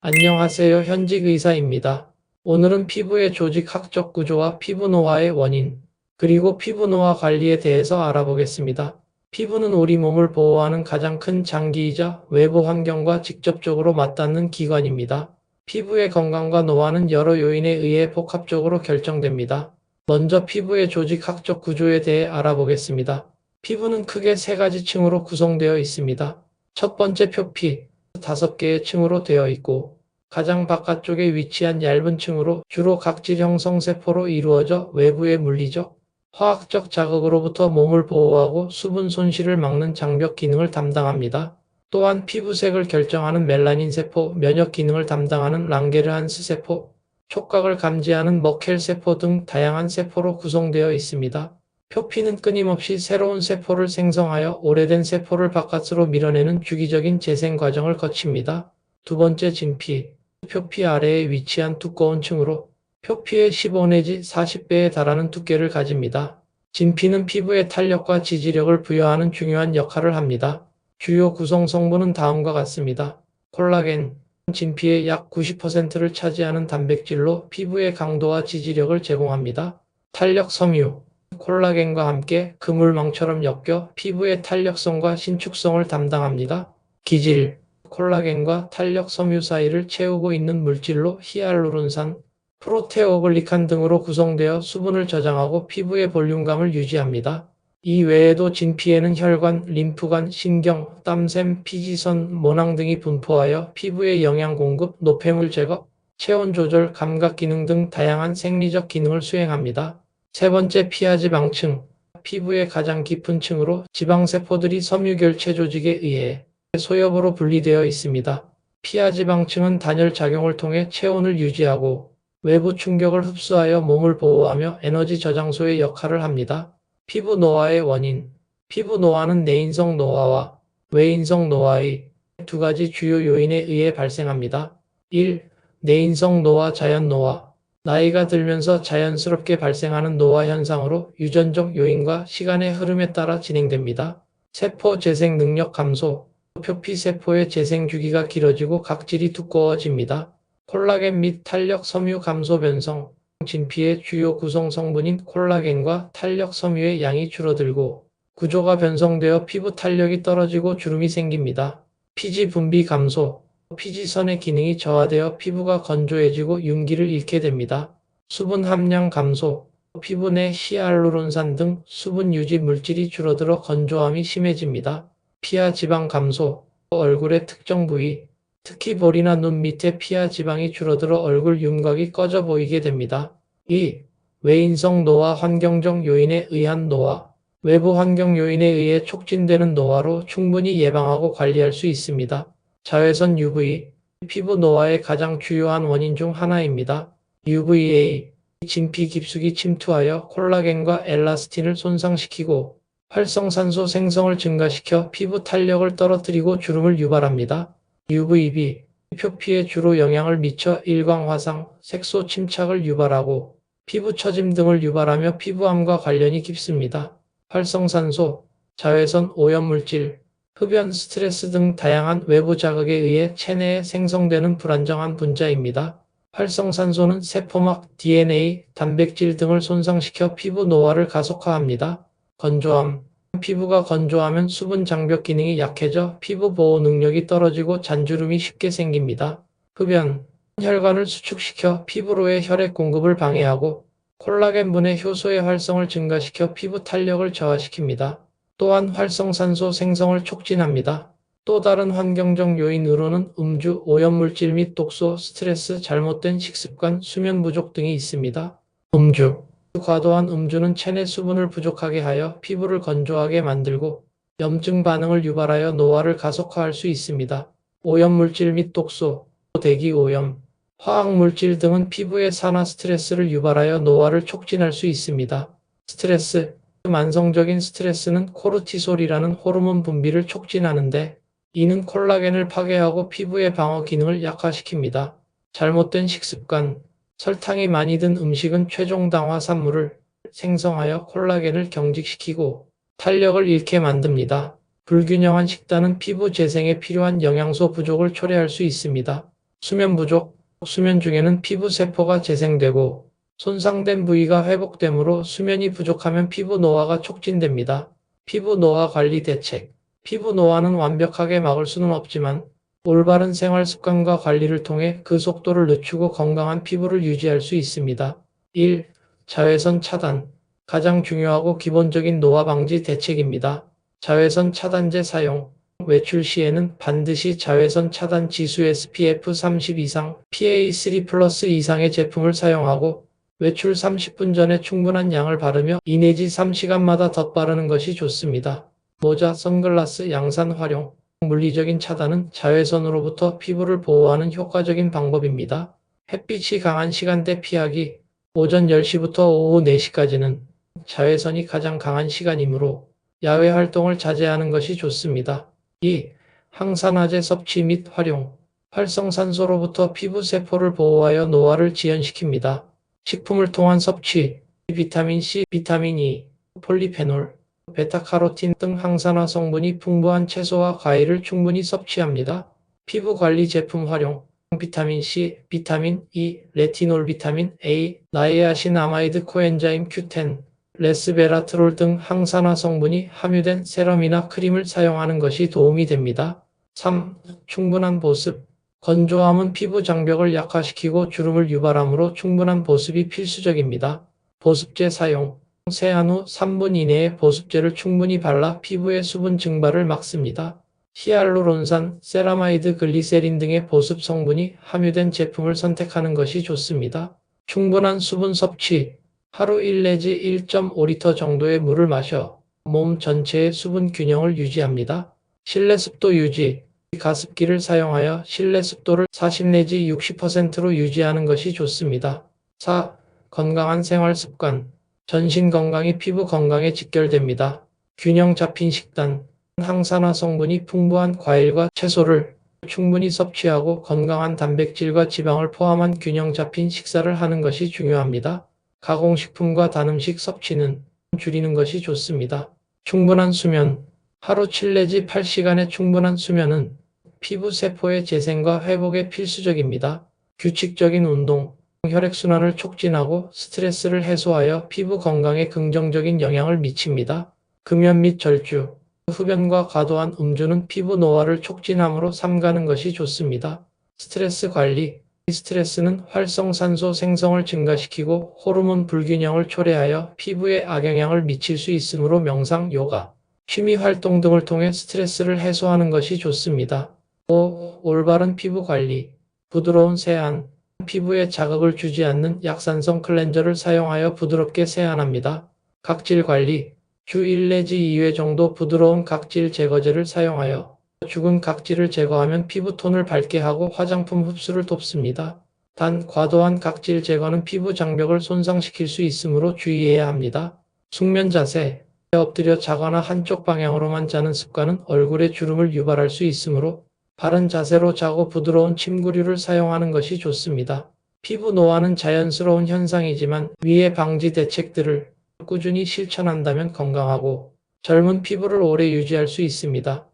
안녕하세요. 현직 의사입니다. 오늘은 피부의 조직학적 구조와 피부 노화의 원인, 그리고 피부 노화 관리에 대해서 알아보겠습니다. 피부는 우리 몸을 보호하는 가장 큰 장기이자 외부 환경과 직접적으로 맞닿는 기관입니다. 피부의 건강과 노화는 여러 요인에 의해 복합적으로 결정됩니다. 먼저 피부의 조직학적 구조에 대해 알아보겠습니다. 피부는 크게 세 가지 층으로 구성되어 있습니다. 첫 번째 표피, 5개의 층으로 되어 있고, 가장 바깥쪽에 위치한 얇은 층으로 주로 각질 형성 세포로 이루어져 외부의 물리적, 화학적 자극으로부터 몸을 보호하고 수분 손실을 막는 장벽 기능을 담당합니다. 또한 피부색을 결정하는 멜라닌 세포, 면역 기능을 담당하는 랑게르한스 세포, 촉각을 감지하는 머켈 세포 등 다양한 세포로 구성되어 있습니다. 표피는 끊임없이 새로운 세포를 생성하여 오래된 세포를 바깥으로 밀어내는 주기적인 재생 과정을 거칩니다. 두 번째 진피, 표피 아래에 위치한 두꺼운 층으로 표피의 15 내지 40배에 달하는 두께를 가집니다. 진피는 피부의 탄력과 지지력을 부여하는 중요한 역할을 합니다. 주요 구성 성분은 다음과 같습니다. 콜라겐, 진피의 약 90%를 차지하는 단백질로 피부의 강도와 지지력을 제공합니다. 탄력 섬유, 콜라겐과 함께 그물망처럼 엮여 피부의 탄력성과 신축성을 담당합니다. 기질, 콜라겐과 탄력 섬유 사이를 채우고 있는 물질로 히알루론산, 프로테오글리칸 등으로 구성되어 수분을 저장하고 피부의 볼륨감을 유지합니다. 이 외에도 진피에는 혈관, 림프관, 신경, 땀샘, 피지선, 모낭 등이 분포하여 피부의 영양 공급, 노폐물 제거, 체온 조절, 감각 기능 등 다양한 생리적 기능을 수행합니다. 세 번째 피하지방층, 피부의 가장 깊은 층으로 지방세포들이 섬유결체 조직에 의해 소엽으로 분리되어 있습니다. 피하지방층은 단열 작용을 통해 체온을 유지하고 외부 충격을 흡수하여 몸을 보호하며 에너지 저장소의 역할을 합니다. 피부 노화의 원인, 피부 노화는 내인성 노화와 외인성 노화의 두 가지 주요 요인에 의해 발생합니다. 1. 내인성 노화, 자연 노화. 나이가 들면서 자연스럽게 발생하는 노화 현상으로 유전적 요인과 시간의 흐름에 따라 진행됩니다. 세포 재생 능력 감소, 표피 세포의 재생 주기가 길어지고 각질이 두꺼워집니다. 콜라겐 및 탄력 섬유 감소 변성, 진피의 주요 구성 성분인 콜라겐과 탄력 섬유의 양이 줄어들고 구조가 변성되어 피부 탄력이 떨어지고 주름이 생깁니다. 피지 분비 감소, 피지선의 기능이 저하되어 피부가 건조해지고 윤기를 잃게 됩니다. 수분 함량 감소, 피부 내 히알루론산 등 수분 유지 물질이 줄어들어 건조함이 심해집니다. 피하 지방 감소, 얼굴의 특정 부위, 특히 볼이나 눈 밑에 피하 지방이 줄어들어 얼굴 윤곽이 꺼져 보이게 됩니다. 2. 외인성 노화, 환경적 요인에 의한 노화. 외부 환경 요인에 의해 촉진되는 노화로 충분히 예방하고 관리할 수 있습니다. 자외선 UV, 피부 노화의 가장 주요한 원인 중 하나입니다. UVA, 진피 깊숙이 침투하여 콜라겐과 엘라스틴을 손상시키고 활성산소 생성을 증가시켜 피부 탄력을 떨어뜨리고 주름을 유발합니다. UVB, 표피에 주로 영향을 미쳐 일광화상, 색소 침착을 유발하고 피부 처짐 등을 유발하며 피부암과 관련이 깊습니다. 활성산소, 자외선 오염물질, 흡연, 스트레스 등 다양한 외부 자극에 의해 체내에 생성되는 불안정한 분자입니다. 활성산소는 세포막, DNA, 단백질 등을 손상시켜 피부 노화를 가속화합니다. 건조함, 피부가 건조하면 수분 장벽 기능이 약해져 피부 보호 능력이 떨어지고 잔주름이 쉽게 생깁니다. 흡연, 혈관을 수축시켜 피부로의 혈액 공급을 방해하고 콜라겐분해 효소의 활성을 증가시켜 피부 탄력을 저하시킵니다. 또한 활성산소 생성을 촉진합니다. 또 다른 환경적 요인으로는 음주, 오염물질 및 독소, 스트레스, 잘못된 식습관, 수면 부족 등이 있습니다. 음주, 과도한 음주는 체내 수분을 부족하게 하여 피부를 건조하게 만들고 염증 반응을 유발하여 노화를 가속화할 수 있습니다. 오염물질 및 독소, 대기오염, 화학물질 등은 피부에 산화 스트레스를 유발하여 노화를 촉진할 수 있습니다. 스트레스, 만성적인 스트레스는 코르티솔이라는 호르몬 분비를 촉진하는데 이는 콜라겐을 파괴하고 피부의 방어 기능을 약화시킵니다. 잘못된 식습관, 설탕이 많이 든 음식은 최종 당화 산물을 생성하여 콜라겐을 경직시키고 탄력을 잃게 만듭니다. 불균형한 식단은 피부 재생에 필요한 영양소 부족을 초래할 수 있습니다. 수면 부족, 수면 중에는 피부 세포가 재생되고 손상된 부위가 회복되므로 수면이 부족하면 피부 노화가 촉진됩니다. 피부 노화 관리 대책. 피부 노화는 완벽하게 막을 수는 없지만 올바른 생활 습관과 관리를 통해 그 속도를 늦추고 건강한 피부를 유지할 수 있습니다. 1. 자외선 차단. 가장 중요하고 기본적인 노화 방지 대책입니다. 자외선 차단제 사용. 외출 시에는 반드시 자외선 차단 지수 SPF 30 이상, PA3+ 이상의 제품을 사용하고 외출 30분 전에 충분한 양을 바르며 2 내지 3시간마다 덧바르는 것이 좋습니다. 모자, 선글라스, 양산 활용. 물리적인 차단은 자외선으로부터 피부를 보호하는 효과적인 방법입니다. 햇빛이 강한 시간대 피하기. 오전 10시부터 오후 4시까지는 자외선이 가장 강한 시간이므로 야외 활동을 자제하는 것이 좋습니다. 2. 항산화제 섭취 및 활용. 활성산소로부터 피부 세포를 보호하여 노화를 지연시킵니다. 식품을 통한 섭취, 비타민C, 비타민 E, 폴리페놀, 베타카로틴 등 항산화 성분이 풍부한 채소와 과일을 충분히 섭취합니다. 피부 관리 제품 활용. 비타민C, 비타민 E, 레티놀, 비타민 A, 나이아신아마이드, 코엔자임 Q10, 레스베라트롤 등 항산화 성분이 함유된 세럼이나 크림을 사용하는 것이 도움이 됩니다. 3. 충분한 보습. 건조함은 피부 장벽을 약화시키고 주름을 유발하므로 충분한 보습이 필수적입니다. 보습제 사용. 세안 후 3분 이내에 보습제를 충분히 발라 피부의 수분 증발을 막습니다. 히알루론산, 세라마이드, 글리세린 등의 보습 성분이 함유된 제품을 선택하는 것이 좋습니다. 충분한 수분 섭취. 하루 1 내지 1.5리터 정도의 물을 마셔 몸 전체의 수분 균형을 유지합니다. 실내 습도 유지. 가습기를 사용하여 실내 습도를 40 내지 60%로 유지하는 것이 좋습니다. 4. 건강한 생활 습관. 전신 건강이 피부 건강에 직결됩니다. 균형 잡힌 식단. 항산화 성분이 풍부한 과일과 채소를 충분히 섭취하고 건강한 단백질과 지방을 포함한 균형 잡힌 식사를 하는 것이 중요합니다. 가공식품과 단음식 섭취는 줄이는 것이 좋습니다. 충분한 수면. 하루 7 내지 8시간의 충분한 수면은 피부 세포의 재생과 회복에 필수적입니다. 규칙적인 운동. 혈액순환을 촉진하고 스트레스를 해소하여 피부 건강에 긍정적인 영향을 미칩니다. 금연 및 절주. 흡연과 과도한 음주는 피부 노화를 촉진하므로 삼가는 것이 좋습니다. 스트레스 관리. 스트레스는 활성산소 생성을 증가시키고 호르몬 불균형을 초래하여 피부에 악영향을 미칠 수 있으므로 명상, 요가, 취미 활동 등을 통해 스트레스를 해소하는 것이 좋습니다. 5. 올바른 피부 관리. 부드러운 세안. 피부에 자극을 주지 않는 약산성 클렌저를 사용하여 부드럽게 세안합니다. 각질 관리. 주 1 내지 2회 정도 부드러운 각질 제거제를 사용하여 죽은 각질을 제거하면 피부톤을 밝게 하고 화장품 흡수를 돕습니다. 단, 과도한 각질 제거는 피부 장벽을 손상시킬 수 있으므로 주의해야 합니다. 숙면 자세. 엎드려 자거나 한쪽 방향으로만 자는 습관은 얼굴에 주름을 유발할 수 있으므로 바른 자세로 자고 부드러운 침구류를 사용하는 것이 좋습니다. 피부 노화는 자연스러운 현상이지만 위의 방지 대책들을 꾸준히 실천한다면 건강하고 젊은 피부를 오래 유지할 수 있습니다.